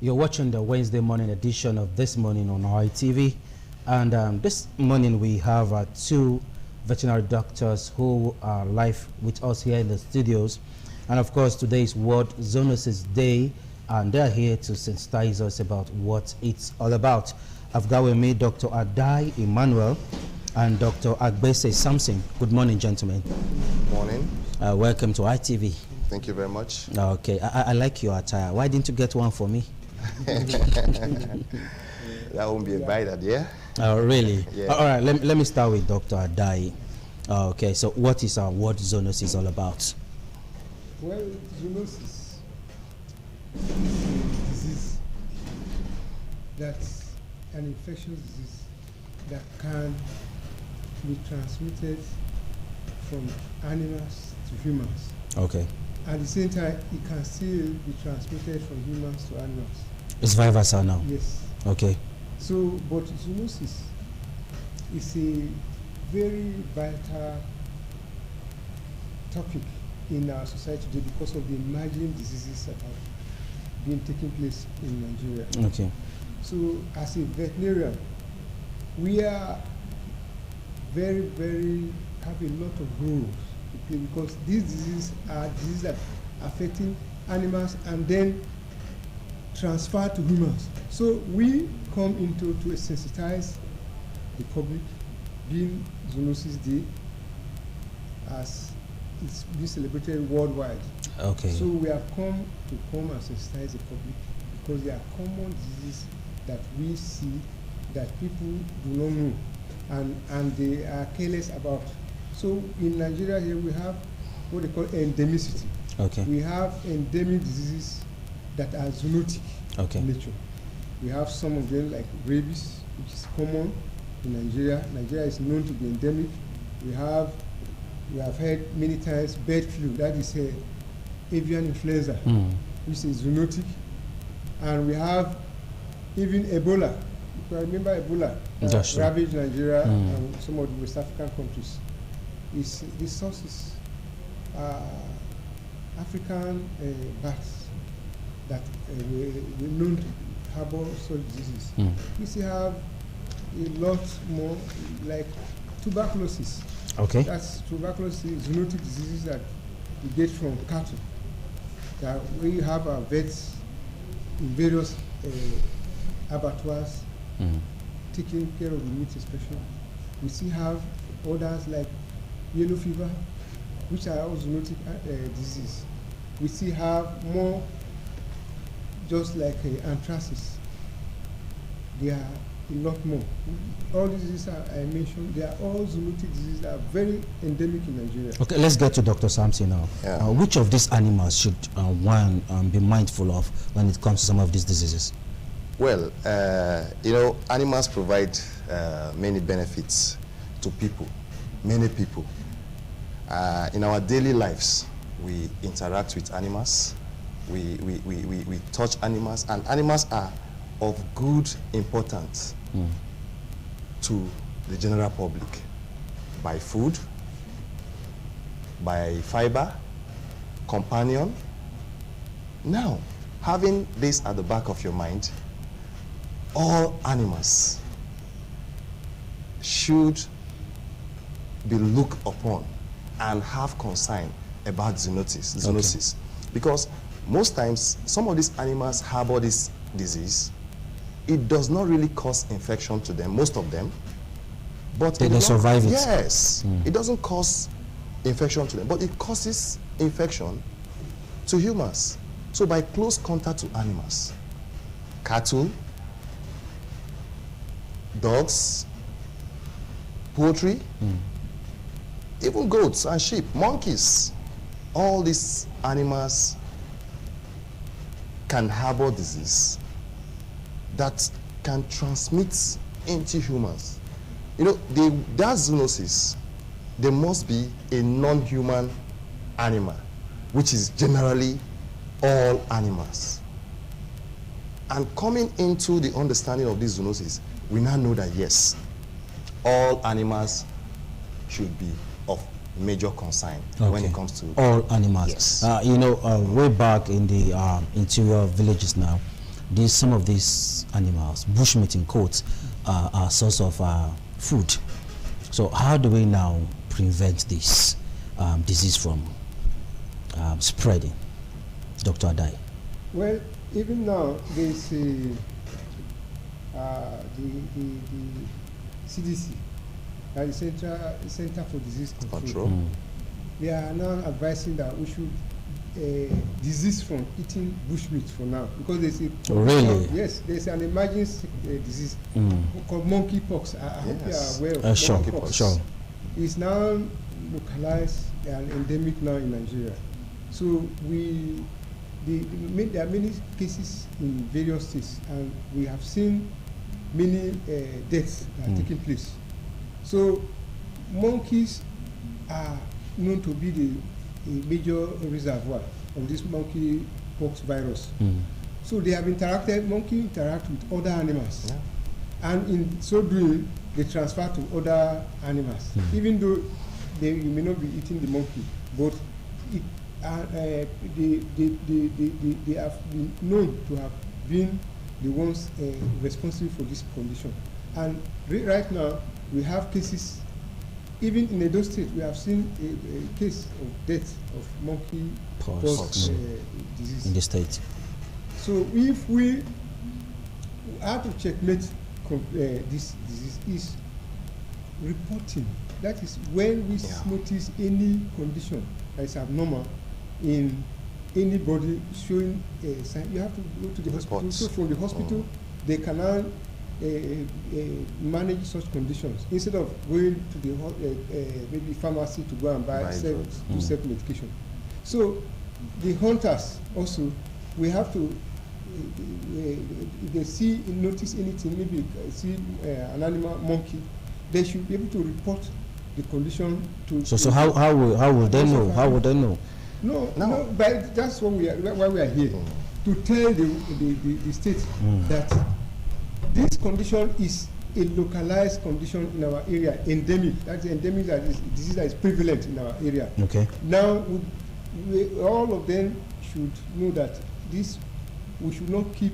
You're watching the Wednesday morning edition of This Morning on ITV. And this morning we have two veterinary doctors who are live with us here in the studios. And of course, today is World Zoonoses Day, and they're here to sensitize us about what it's all about. I've got with me Dr. Adai Emmanuel and Dr. Agbese Samson. Good morning, gentlemen. Good morning. Welcome to ITV. Thank you very much. Okay, I like your attire. Why didn't you get one for me? That won't be a bad idea. Oh, really? Yeah. All right, let me start with Dr. Adai. Okay, so what is our World Zoonoses all about? Well, zoonosis is a disease that's an infectious disease that can be transmitted from animals to humans. Okay. At the same time, it can still be transmitted from humans to animals. It's vice versa now? Yes. Okay. So, but zoonosis is a very vital topic in our society today because of the emerging diseases that have been taking place in Nigeria. Okay. So, as a veterinarian, we are very, have a lot of roles to play because these diseases are diseases that are affecting animals and then transfer to humans. So we come into to sensitize the public, being Zoonosis Day, as it's being celebrated worldwide. Okay. So we have come and sensitize the public because there are common diseases that we see that people do not know and they are careless about. So in Nigeria here we have what they call endemicity. Okay. We have endemic diseases that are zoonotic in nature. We have some of them like rabies, which is common in Nigeria. Nigeria is known to be endemic. We have heard many times bird flu, that is avian influenza, which is zoonotic. And we have even Ebola. You can remember Ebola that ravaged Nigeria and some of the West African countries. The sources are African bats that were known to harbor such diseases. We still have a lot more, like tuberculosis. Okay. That's tuberculosis, zoonotic diseases that we get from cattle. That we have our vets in various abattoirs taking care of the meat inspection. We still have others like yellow fever, which are all zoonotic disease. We still have more, just like anthracis. There are a lot more. All these diseases I mentioned, they are all zoonotic diseases that are very endemic in Nigeria. Okay, let's get to Dr. Samson now. Yeah. Which of these animals should one be mindful of when it comes to some of these diseases? Well, animals provide many benefits to people, many people. In our daily lives, we interact with animals, we touch animals, and animals are of good importance to the general public by food, by fiber, companion. Now, having this at the back of your mind, all animals should be looked upon and have concern about zoonosis. Because most times, some of these animals harbor this disease. It does not really cause infection to them, most of them. But they survive it. Yes. It doesn't cause infection to them, but it causes infection to humans. So by close contact to animals, cattle, dogs, poultry, even goats and sheep, monkeys, all these animals can harbor disease that can transmit into humans. That zoonosis, there must be a non-human animal, which is generally all animals. And coming into the understanding of this zoonosis, we now know that yes, all animals should be of major concern when it comes to all animals. Yes. Way back in the interior villages now, some of these animals, bushmeat in quotes, are a source of food. So how do we now prevent this disease from spreading, Dr. Adai? Well, even now, there's the CDC, the Center for Disease Control. They are now advising that we should desist from eating bushmeat for now, because there's a really? Yes, there's an emerging disease called monkeypox. I hope you are aware of monkeypox. Sure. It's now localized and endemic now in Nigeria. So there are many cases in various states, and we have seen many deaths that are taking place. So monkeys are known to be a major reservoir of this monkeypox virus. So they have monkey interact with other animals. Yeah. And in so doing, they transfer to other animals. Even though you may not be eating the monkey, but they have been known to have been the ones responsible for this condition. And right now, we have cases, even in Edo State, we have seen a case of death of monkeypox disease. In the state. So if we have to checkmate this disease is reporting. That is when we notice any condition that is abnormal in anybody showing a sign. You have to go to the hospital. So from the hospital, they can now manage such conditions instead of going to the maybe pharmacy to go and buy self-medication. So the hunters also, we have to, if they notice anything, maybe see an animal, monkey, they should be able to report the condition to. So how will they know? How would they know? No, but that's why we are here, to tell the state that this condition is a localized condition in our area, endemic. That's endemic, that is disease that is prevalent in our area. Okay. Now, all of them should know that we should not keep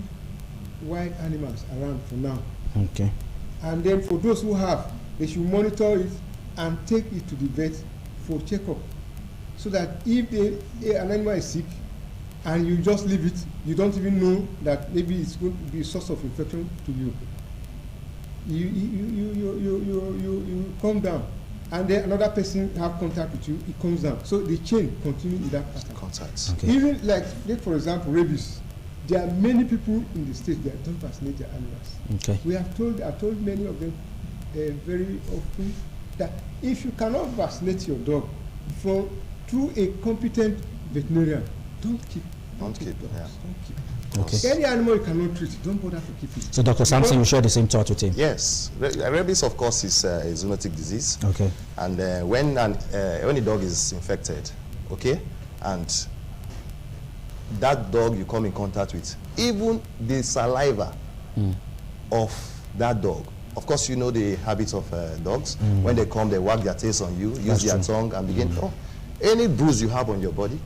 wild animals around for now. Okay. And then for those who have, they should monitor it and take it to the vet for checkup, so that if an animal is sick and you just leave it, you don't even know that maybe it's going to be a source of infection to you. You calm down, and then another person have contact with you, it comes down. So the chain continues in that pattern. Contacts. Okay. Even like for example, rabies. There are many people in the state that don't vaccinate their animals. Okay. I told many of them very often that if you cannot vaccinate your dog through a competent veterinarian, don't keep. Okay. Any animal you cannot treat, don't bother to keep it. So Dr. Sampson, you share the same thought with him? Yes. Rabies, of course, is a zoonotic disease. Okay. And when a dog is infected, okay, and that dog you come in contact with, even the saliva of that dog. Of course, you know the habits of dogs. When they come, they wag their tails on you, use their tongue, and begin. Any bruise you have on your body.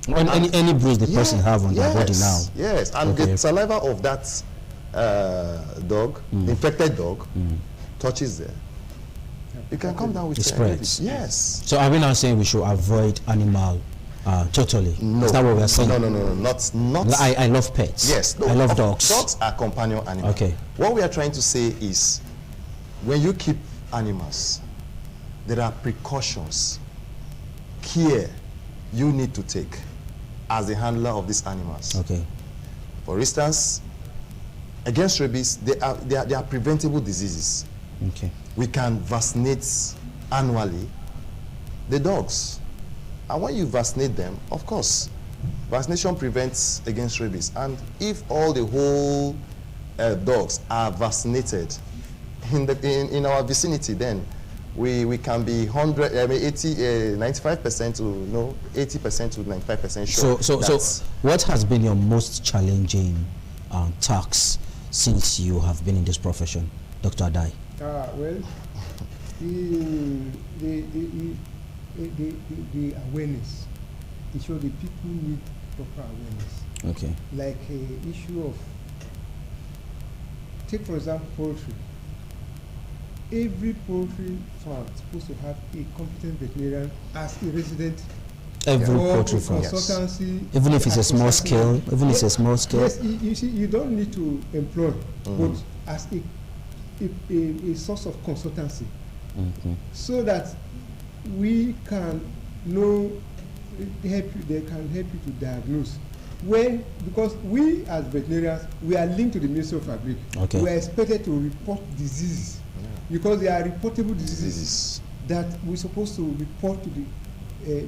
Any bruise the person have on their body now. Yes, and the saliva of that dog, infected dog, touches there. You can come down with it spreads. Yes. So are we now saying we should avoid animal totally? No. Is that what we are saying? No, not. I love pets. Yes. No, I love dogs. Dogs are companion animals. Okay. What we are trying to say is, when you keep animals, there are precautions, care you need to take as the handler of these animals. Okay. For instance, against rabies, they are preventable diseases. Okay. We can vaccinate annually the dogs. And when you vaccinate them, of course, vaccination prevents against rabies. And if all the whole dogs are vaccinated in our vicinity, then we can be 95% to 80% to 95% sure. So what has been your most challenging task since you have been in this profession, Dr. Adai? Well, the awareness. It shows the people need proper awareness. Okay. Like a issue of, take for example poultry. Every poultry farm is supposed to have a competent veterinarian as a resident. Every or poultry farm. consultancy. Yes. Even if it's a small scale, even if it's a small scale. Yes, you see, you don't need to employ, but as a source of consultancy, so that we can know, help you, they can help you to diagnose. Because we as veterinarians, we are linked to the Ministry of Agric. Okay. We are expected to report diseases, because they are reportable diseases that we're supposed to report to the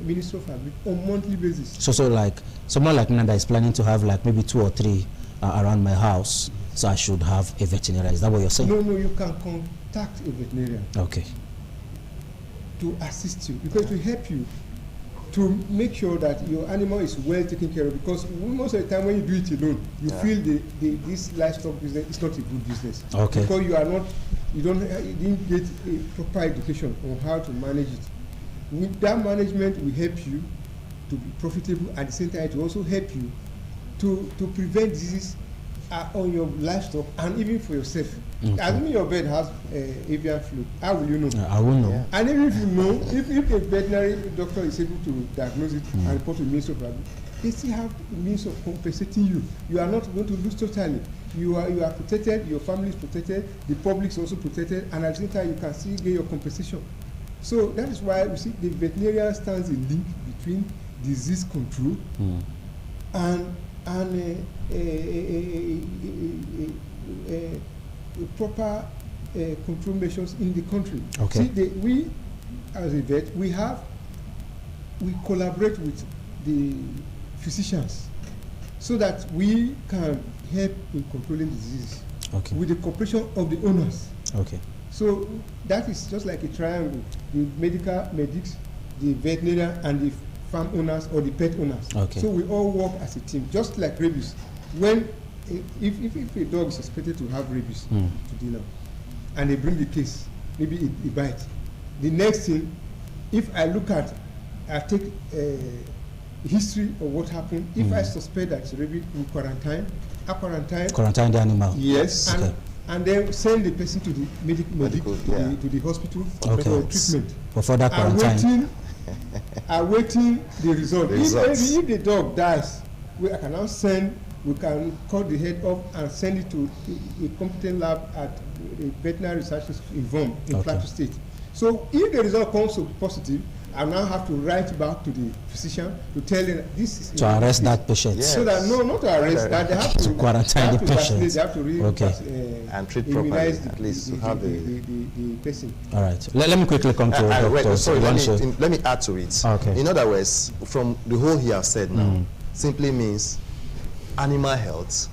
Ministry of Agric on monthly basis. So like someone like me that is planning to have like maybe 2 or 3 around my house, so I should have a veterinarian. Is that what you're saying? No, you can contact a veterinarian. Okay. To assist you, because to help you to make sure that your animal is well taken care of. Because most of the time when you do it alone, you feel this livestock business is not a good business. Okay. Because you didn't get a proper education on how to manage it. With that management will help you to be profitable. At the same time, it will also help you to prevent disease on your livestock and even for yourself. Assuming your bird has avian flu, how will you know? I won't know. Yeah. And even if you know, if a veterinary doctor is able to diagnose it and report to the Ministry of Agriculture, they still have the means of compensating you. You are not going to lose totally. You are protected, your family is protected, the public is also protected, and at the same time you can still get your compensation. So that is why we see the veterinarian stands a link between disease control and proper control measures in the country. Okay. See, we as a vet, we collaborate with the physicians so that we can help in controlling disease with the cooperation of the owners. Okay. So that is just like a triangle: the medics, the veterinarian, and the farm owners or the pet owners. Okay. So we all work as a team, just like rabies. When if a dog is suspected to have rabies today now, and they bring the case, maybe it bites. The next thing, if I take history of what happened. If I suspect that it's rabies, we quarantine the animal. Yes. Okay. And then send the person to the medical to the hospital for treatment. For further quarantine. Awaiting the result. If the dog dies, we can cut the head off and send it to a competent lab at the veterinary research in VOM in Plateau State. So if the result comes so positive, I now have to write back to the physician to tell them this is to arrest that patient. Yes. So that not to arrest, that they have to quarantine the patient. They have to really and treat properly, at least to have the person. All right. Let me quickly come to let me add to it. Okay. In other words, from the whole he has said now, simply means animal health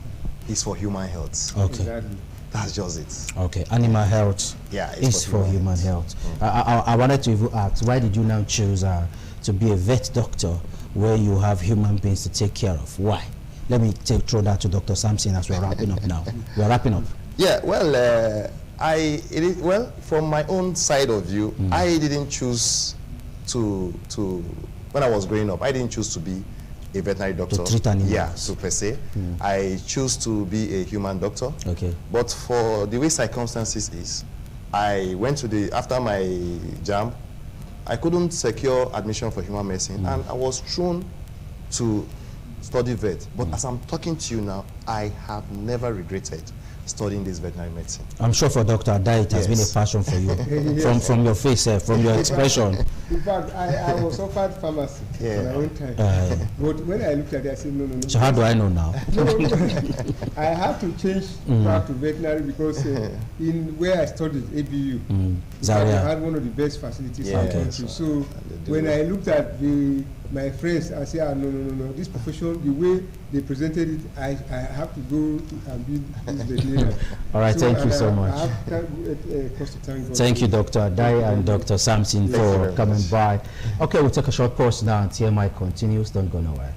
is for human health. Okay. Exactly. That's just it. Okay, animal health is for human health. I wanted to even ask, why did you now choose to be a vet doctor where you have human beings to take care of? Why? Let me throw that to Dr. Sampson as we're wrapping up now. We're wrapping up. Yeah, well, from my own side of view, I didn't choose to when I was growing up, I didn't choose to be a veterinary doctor. To treat animals. Yeah, so per se. I choose to be a human doctor. Okay. But for the way circumstances is, I went to after my JAMB, I couldn't secure admission for human medicine, and I was thrown to study vet. But as I'm talking to you now, I have never regretted studying this veterinary medicine. I'm sure for Dr. Adai it has been a passion for you. from your face, from your expression. In fact, I was offered pharmacy for my own time. But when I looked at it, I said, no. So how do I know now? I have to change back to veterinary because in where I studied, ABU, I had one of the best facilities in the country. So when I looked at my friends, I said, no, this profession, the way they presented it, I have to go and be this veterinarian. All right, thank you so much. Thank you, Dr. Adai and Dr. Sampson, for coming by. Okay, we'll take a short pause now and TMI continues. Don't go nowhere.